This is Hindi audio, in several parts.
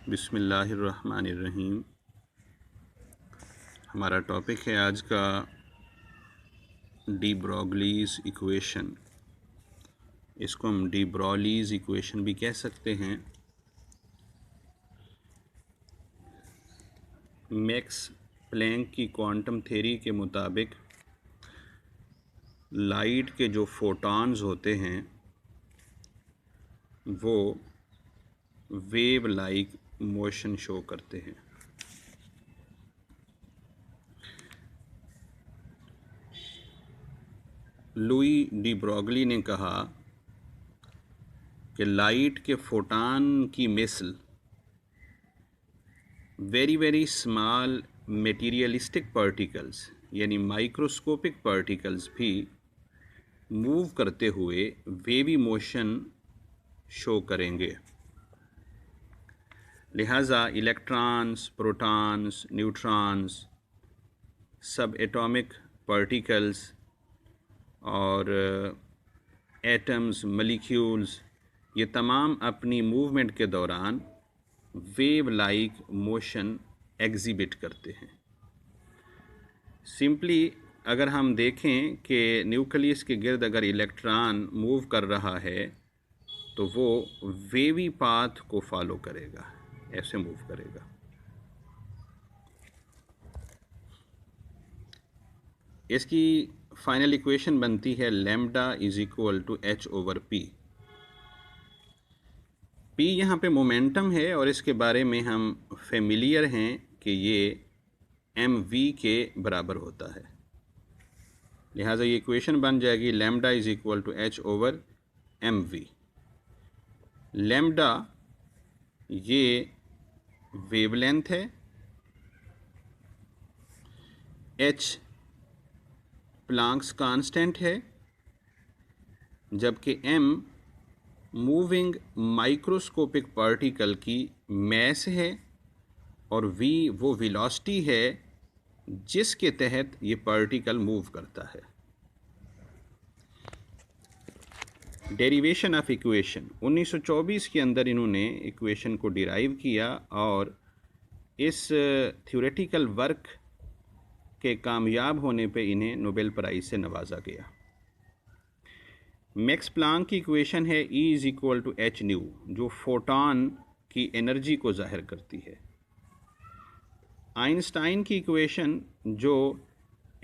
बिस्मिल्लाहिर्रहमानिर्रहीम। हमारा टॉपिक है आज का डी ब्रोगलीज़ इक्वेशन। इसको हम डी ब्रोगलीज़ इक्वेशन भी कह सकते हैं। मैक्स प्लैंक की क्वांटम थ्योरी के मुताबिक लाइट के जो फोटॉन्स होते हैं वो वेव लाइक मोशन शो करते हैं। लुई डी ब्रोगली ने कहा कि लाइट के फोटॉन की मिसल वेरी स्मॉल मटेरियलिस्टिक पार्टिकल्स यानी माइक्रोस्कोपिक पार्टिकल्स भी मूव करते हुए वेवी मोशन शो करेंगे। लिहाजा इलेक्ट्रॉन्स, प्रोटॉन्स, न्यूट्रॉन्स, सब एटॉमिक पार्टिकल्स और एटम्स, मॉलिक्यूल्स, ये तमाम अपनी मूवमेंट के दौरान वेव लाइक मोशन एग्जिबिट करते हैं। सिंपली अगर हम देखें कि न्यूक्लियस के गिर्द अगर इलेक्ट्रॉन मूव कर रहा है तो वो वेवी पाथ को फॉलो करेगा, ऐसे मूव करेगा। इसकी फाइनल इक्वेशन बनती है lambda is equal to h over p. P यहाँ पे मोमेंटम है और इसके बारे में हम फेमिलियर हैं कि ये एम वी के बराबर होता है। लिहाजा ये इक्वेशन बन जाएगी lambda is equal to h over m v. Lambda ये वेवलेंथ है, एच प्लांक्स कांस्टेंट है, जबकि एम मूविंग माइक्रोस्कोपिक पार्टिकल की मैस है और वी वो वेलोसिटी है जिसके तहत ये पार्टिकल मूव करता है। डेरिवेशन ऑफ इक्वेशन 1924 के अंदर इन्होंने इक्वेशन को डिराइव किया और इस थ्योरेटिकल वर्क के कामयाब होने पे इन्हें नोबेल प्राइज़ से नवाजा गया। मैक्स प्लैंक की इक्वेशन है E is equal to h nu, जो फोटॉन की एनर्जी को जाहिर करती है। आइंस्टाइन की इक्वेशन जो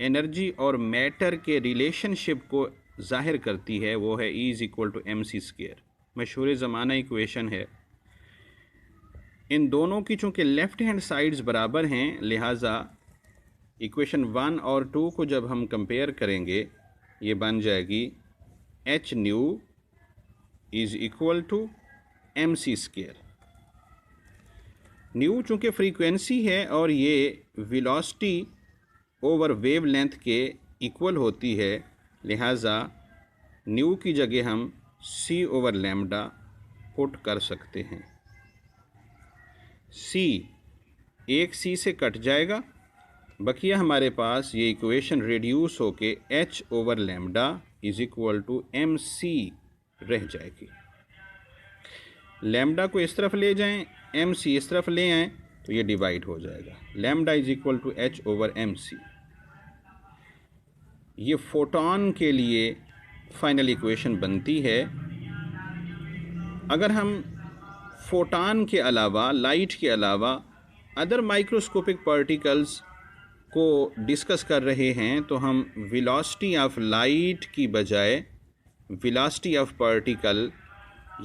एनर्जी और मैटर के रिलेशनशिप को जाहिर करती है वो है E is equal to m c square, मशहूर ज़माना इक्वेशन है। इन दोनों की चूँकि लेफ़्ट हैंड साइड्स बराबर हैं, लिहाजा इक्वेशन 1 और 2 को जब हम कंपेयर करेंगे ये बन जाएगी h nu is equal to m c square. Nu चूँकि फ्रीक्वेंसी है और ये वेलोसिटी ओवर वेव लेंथ के इक्वल होती है, लिहाजा न्यू की जगह हम सी ओवर लैम्डा पुट कर सकते हैं। सी एक सी से कट जाएगा, बकिया हमारे पास ये इक्वेशन रिड्यूस होके h over lambda is equal to m c रह जाएगी। लैम्डा को इस तरफ ले जाएं, एम सी इस तरफ ले आएँ तो ये डिवाइड हो जाएगा। Lambda is equal to h over m c. ये फोटॉन के लिए फाइनल इक्वेशन बनती है। अगर हम फोटॉन के अलावा, लाइट के अलावा अदर माइक्रोस्कोपिक पार्टिकल्स को डिस्कस कर रहे हैं तो हम वेलोसिटी ऑफ लाइट की बजाय वेलोसिटी ऑफ पार्टिकल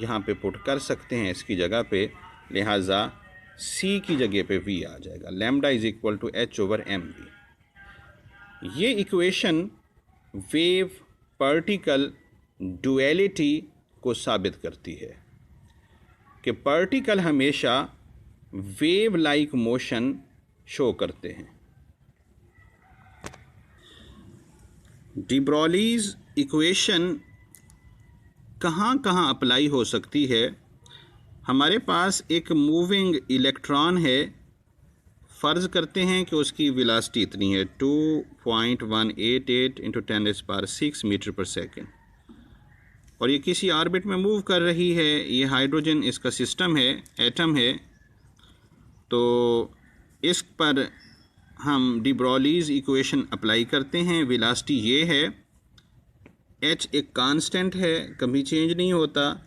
यहाँ पे पुट कर सकते हैं इसकी जगह पे। लिहाजा सी की जगह पे वी आ जाएगा। Lambda is equal to h over m v. ये इक्वेशन वेव पार्टिकल डुअलिटी को साबित करती है कि पार्टिकल हमेशा वेव लाइक मोशन शो करते हैं। डी ब्रोगलीज़ इक्वेशन कहाँ कहाँ अप्लाई हो सकती है? हमारे पास एक मूविंग इलेक्ट्रॉन है, फ़र्ज़ करते हैं कि उसकी वेलोसिटी इतनी है 2.188 इंटू 10⁻⁶ मीटर पर सेकेंड और ये किसी ऑर्बिट में मूव कर रही है। ये हाइड्रोजन इसका सिस्टम है, एटम है तो इस पर हम डी ब्रॉलीज़ इक्वेशन अप्लाई करते हैं। वेलोसिटी ये है, h एक कांस्टेंट है, कभी चेंज नहीं होता।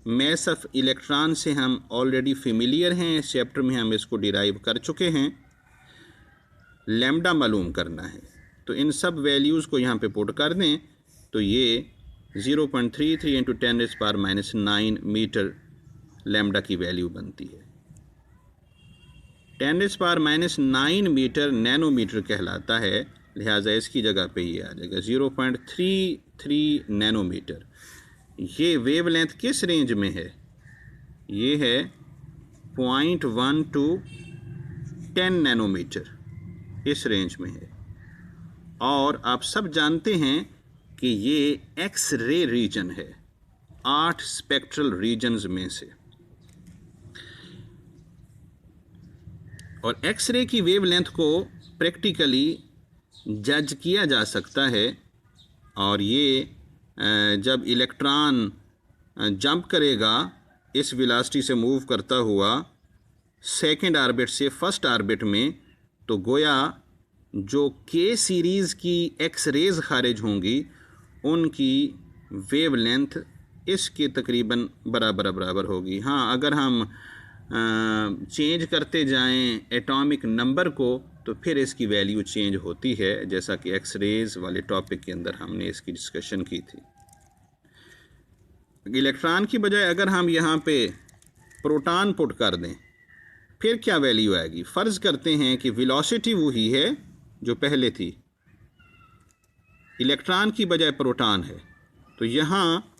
मैस ऑफ इलेक्ट्रॉन से हम ऑलरेडी फेमिलियर हैं, इस चैप्टर में हम इसको डिराइव कर चुके हैं। लैम्डा मालूम करना है, तो इन सब वैल्यूज़ को यहाँ पे पुट कर दें तो ये 0.33 इंटू 10⁻⁹ मीटर लैम्डा की वैल्यू बनती है। 10⁻⁹ मीटर नैनोमीटर कहलाता है, लिहाजा इसकी जगह पे ये आ जाएगा 0.33 नैनोमीटर। ये वेवलेंथ किस रेंज में है? ये है 0.1 to 10 नैनोमीटर, इस रेंज में है। और आप सब जानते हैं कि ये एक्स रे रीजन है, 8 स्पेक्ट्रल रीजन्स में से। और एक्स रे की वेवलेंथ को प्रैक्टिकली जज किया जा सकता है। और ये जब इलेक्ट्रॉन जंप करेगा इस वेलोसिटी से मूव करता हुआ सेकंड ऑर्बिट से फर्स्ट ऑर्बिट में, तो गोया जो के सीरीज़ की एक्स रेज खारिज होंगी उनकी वेवलेंथ इसके तकरीबन बराबर होगी। हाँ, अगर हम चेंज करते जाएं एटॉमिक नंबर को तो फिर इसकी वैल्यू चेंज होती है, जैसा कि एक्स रेज वाले टॉपिक के अंदर हमने इसकी डिस्कशन की थी। इलेक्ट्रॉन की बजाय अगर हम यहाँ पे प्रोटॉन पुट कर दें फिर क्या वैल्यू आएगी? फ़र्ज़ करते हैं कि वेलोसिटी वही है जो पहले थी, इलेक्ट्रॉन की बजाय प्रोटॉन है, तो यहाँ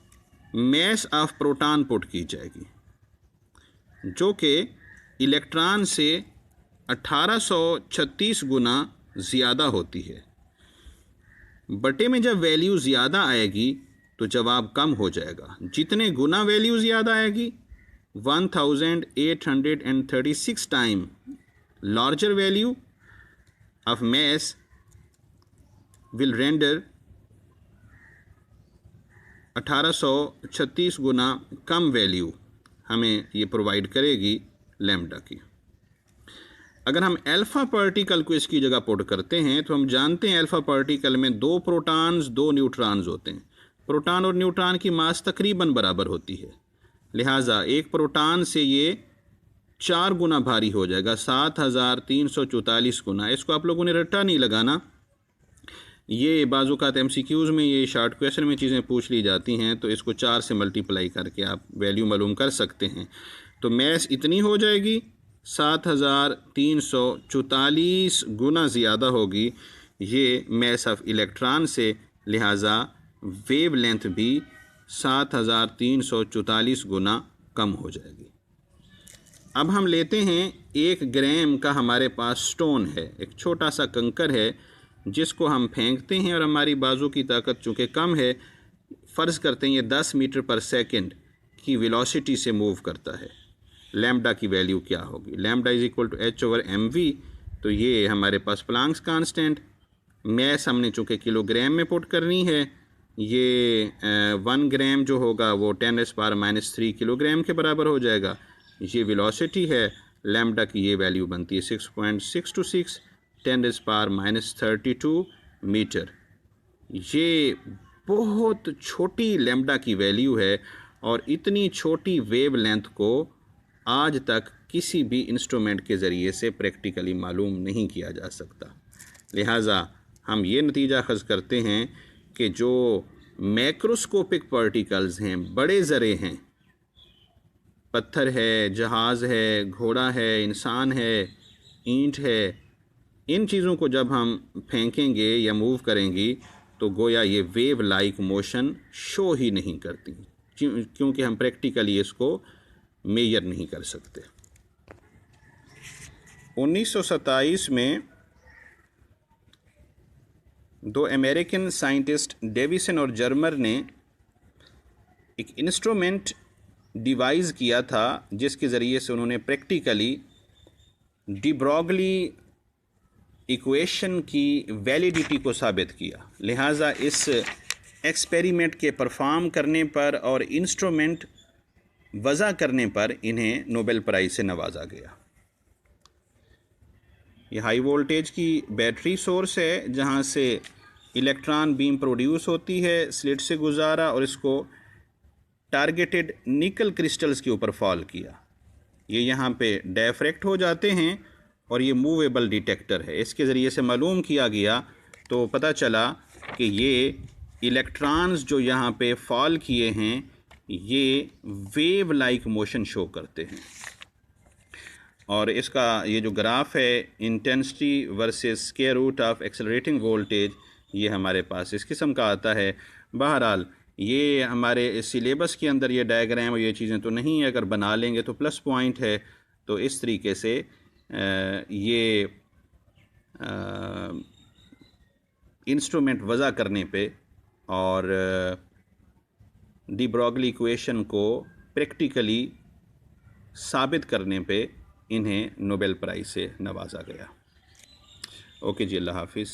मैस ऑफ प्रोटॉन पुट की जाएगी जो कि इलेक्ट्रॉन से 1836 गुना ज़्यादा होती है। बटे में जब वैल्यू ज़्यादा आएगी तो जवाब कम हो जाएगा। जितने गुना वैल्यू ज़्यादा आएगी 1836 time larger value of mass will render 1836 Guna come value हमें ये प्रोवाइड करेगी लैम्डा की। अगर हम अल्फ़ा पार्टिकल को इसकी जगह पुट करते हैं तो हम जानते हैं अल्फ़ा पार्टिकल में 2 प्रोटॉन्स 2 न्यूट्रॉन्स होते हैं। प्रोटॉन और न्यूट्रॉन की मास तकरीबन बराबर होती है, लिहाजा एक प्रोटॉन से ये 4 गुना भारी हो जाएगा, 7344 गुना। इसको आप लोगों ने रट्टा नहीं लगाना, ये बाज़ात MCQs में, ये शॉर्ट क्वेश्चन में चीज़ें पूछ ली जाती हैं, तो इसको 4 से मल्टीप्लाई करके आप वैल्यू मालूम कर सकते हैं। तो मैस इतनी हो जाएगी, 7344 गुना ज़्यादा होगी ये मैस ऑफ इलेक्ट्रॉन से, लिहाजा वेव लेंथ भी 7344 गुना कम हो जाएगी। अब हम लेते हैं 1 ग्राम का हमारे पास स्टोन है, एक छोटा सा कंकर है जिसको हम फेंकते हैं और हमारी बाजू की ताकत चूँकि कम है, फ़र्ज़ करते हैं ये 10 मीटर पर सेकंड की वेलोसिटी से मूव करता है। लैम्डा की वैल्यू क्या होगी? Lambda is equal to h/mv। तो ये हमारे पास प्लांक्स कांस्टेंट, मैस हमने चूँकि किलोग्राम में पुट करनी है, ये 1 ग्राम जो होगा वो 10⁻³ किलोग्राम के बराबर हो जाएगा। ये वेलोसिटी है, लैम्डा की ये वैल्यू बनती है 6.626 10⁻32 मीटर। ये बहुत छोटी लैम्डा की वैल्यू है और इतनी छोटी वेव लेंथ को आज तक किसी भी इंस्ट्रूमेंट के ज़रिए से प्रैक्टिकली मालूम नहीं किया जा सकता। लिहाजा हम ये नतीजा अख़ज़ करते हैं कि जो मैक्रोस्कोपिक पार्टिकल्स हैं, बड़े ज़रे हैं, पत्थर है, जहाज़ है, घोड़ा है, इंसान है, ईंट है, इन चीज़ों को जब हम फेंकेंगे या मूव करेंगी तो गोया ये वेव लाइक मोशन शो ही नहीं करती, क्योंकि हम प्रैक्टिकली इसको मेजर नहीं कर सकते। 1927 में 2 अमेरिकन साइंटिस्ट डेविसन और जर्मर ने एक इंस्ट्रूमेंट डिवाइस किया था जिसके ज़रिए से उन्होंने प्रैक्टिकली डी ब्रॉगली इक्वेशन की वैलिडिटी को साबित किया। लिहाजा इस एक्सपेरिमेंट के परफॉर्म करने पर और इंस्ट्रूमेंट वज़ा करने पर इन्हें नोबेल प्राइज़ से नवाजा गया। ये हाई वोल्टेज की बैटरी सोर्स है जहाँ से इलेक्ट्रॉन बीम प्रोड्यूस होती है स्लिट से गुजारा और इसको टारगेटेड निकल क्रिस्टल्स के ऊपर फॉल किया। ये यहाँ पे डायफ्रैक्ट हो जाते हैं और ये मूवेबल डिटेक्टर है। इसके ज़रिए से मालूम किया गया तो पता चला कि ये इलेक्ट्रॉन्स जो यहाँ पे फॉल किए हैं ये वेव लाइक मोशन शो करते हैं। और इसका ये जो ग्राफ है intensity versus square root of accelerating voltage ये हमारे पास इस किस्म का आता है। बहरहाल ये हमारे सिलेबस के अंदर ये डायग्राम और ये चीज़ें तो नहीं है, अगर बना लेंगे तो प्लस पॉइंट है। तो इस तरीके से ये इंस्ट्रूमेंट वज़ा करने पे और डी ब्रॉगली इक्वेशन को प्रैक्टिकली साबित करने पे इन्हें नोबेल प्राइज़ से नवाजा गया। ओके जी, अल्लाह हाफिज़।